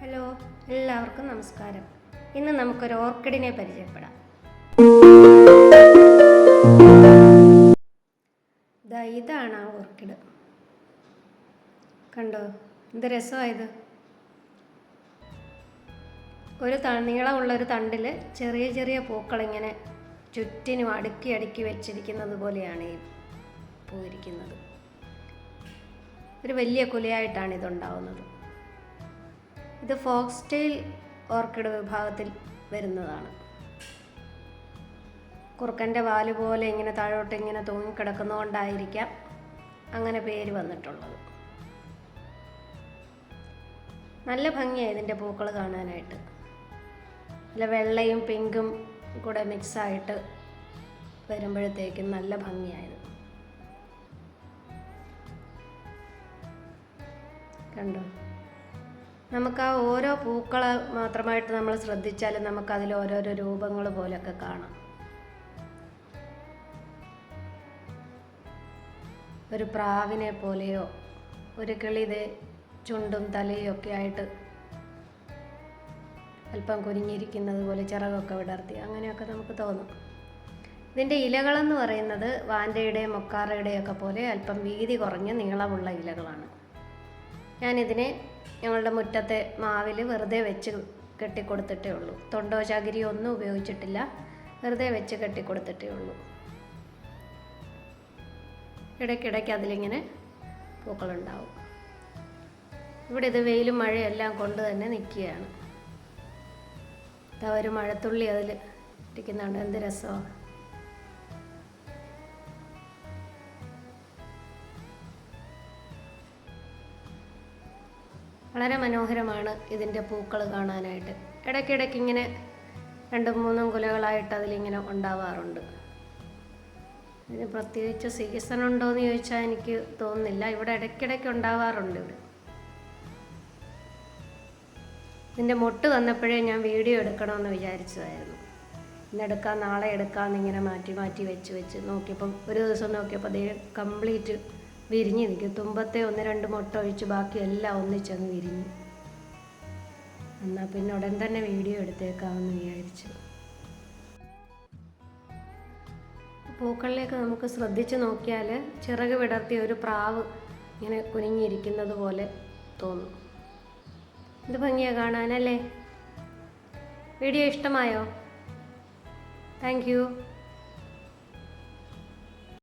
Hello, എല്ലാവർക്കും നമസ്കാരം. ഇന്ന് നമുക്കൊരു ഓർക്കിഡിനെ പരിചയപ്പെടാം. ഇതാണ് ആ ഓർക്കിഡ്. കണ്ടോ, എന്ത് രസമായത്. ഒരു നീളമുള്ളൊരു തണ്ടിൽ ചെറിയ ചെറിയ പൂക്കളിങ്ങനെ ചുറ്റിനും അടുക്കി അടുക്കി വെച്ചിരിക്കുന്നത് പോലെയാണ് ഈ പൂവിരിക്കുന്നത്. ഒരു വലിയ കുലയായിട്ടാണ് ഇതുണ്ടാവുന്നത്. ഇത് ഫോക്സ്ടെയിൽ ഓർക്കിഡ് വിഭാഗത്തിൽ വരുന്നതാണ്. കുറുക്കൻ്റെ വാല് പോലെ ഇങ്ങനെ താഴോട്ട് ഇങ്ങനെ തൂങ്ങിക്കിടക്കുന്നതുകൊണ്ടായിരിക്കാം അങ്ങനെ പേര് വന്നിട്ടുള്ളത്. നല്ല ഭംഗിയാണ് ഇതിൻ്റെ പൂക്കൾ കാണാനായിട്ട്. നല്ല വെള്ളയും പിങ്കും കൂടെ മിക്സായിട്ട് വരുമ്പോഴത്തേക്കും നല്ല ഭംഗിയായത്. കണ്ടോ, നമുക്ക് ആ ഓരോ പൂക്കൾ മാത്രമായിട്ട് നമ്മൾ ശ്രദ്ധിച്ചാൽ നമുക്കതിൽ ഓരോരോ രൂപങ്ങൾ പോലെയൊക്കെ കാണാം. ഒരു പ്രാവിനെ പോലെയോ ഒരു കിളിയുടെ ചുണ്ടും തലയും ഒക്കെ ആയിട്ട് അല്പം കുനിഞ്ഞിരിക്കുന്നത് പോലെ ചിറകൊക്കെ വിടർത്തി അങ്ങനെയൊക്കെ നമുക്ക് തോന്നും. ഇതിൻ്റെ ഇലകളെന്ന് പറയുന്നത് വാൻഡയുടെയും മൊക്കാറയുടെയൊക്കെ പോലെ അല്പം വീതി കുറഞ്ഞ് നീളമുള്ള ഇലകളാണ്. ഞാനിതിനെ ഞങ്ങളുടെ മുറ്റത്തെ മാവിൽ വെറുതെ വെച്ച് കെട്ടിക്കൊടുത്തിട്ടേ ഉള്ളൂ. തൊണ്ടോ ചകിരിയോ ഒന്നും ഉപയോഗിച്ചിട്ടില്ല, വെറുതെ വെച്ച് കെട്ടിക്കൊടുത്തിട്ടേ ഉള്ളൂ. ഇടയ്ക്കിടയ്ക്ക് അതിലിങ്ങനെ പൂക്കളുണ്ടാവും. ഇവിടെ ഇത് വെയിലും മഴയെല്ലാം കൊണ്ട് തന്നെ നിൽക്കുകയാണ്. ഒരു മഴത്തുള്ളി അതിൽ ഇരിക്കുന്നുണ്ട്, എന്ത് രസമാണ്. വളരെ മനോഹരമാണ് ഇതിൻ്റെ പൂക്കൾ കാണാനായിട്ട്. ഇടയ്ക്കിടയ്ക്ക് ഇങ്ങനെ 2-3 കുലകളായിട്ട് അതിലിങ്ങനെ ഉണ്ടാവാറുണ്ട്. ഇതിന് പ്രത്യേകിച്ച് സീസൺ ഉണ്ടോയെന്ന് ചോദിച്ചാൽ എനിക്ക് തോന്നുന്നില്ല. ഇവിടെ ഇടയ്ക്കിടയ്ക്ക് ഉണ്ടാവാറുണ്ട്. ഇതിൻ്റെ മൊട്ട് വന്നപ്പോഴേ ഞാൻ വീഡിയോ എടുക്കണമെന്ന് വിചാരിച്ചതായിരുന്നു. ഇന്നെടുക്കാം നാളെ എടുക്കാമെന്നിങ്ങനെ മാറ്റി മാറ്റി വെച്ച് നോക്കിയപ്പം ഒരു ദിവസം നോക്കിയപ്പോൾ അതേ കംപ്ലീറ്റ് വിരിഞ്ഞ് നിൽക്കും. തുമ്പത്തെ 1-2 മുട്ട ഒഴിച്ച് ബാക്കി എല്ലാം ഒന്നിച്ചങ്ങ് വിരിഞ്ഞു. എന്നാൽ പിന്നെ ഉടൻ തന്നെ വീഡിയോ എടുത്തേക്കാമെന്ന് വിചാരിച്ചു. പൂക്കളിലേക്ക് നമുക്ക് ശ്രദ്ധിച്ച് നോക്കിയാൽ ചിറക് വിടർത്തിയ ഒരു പ്രാവ് ഇങ്ങനെ കുനിഞ്ഞിരിക്കുന്നത് പോലെ തോന്നും. ഇത് ഭംഗിയാണ് കാണാനല്ലേ. വീഡിയോ ഇഷ്ടമായോ? Thank you.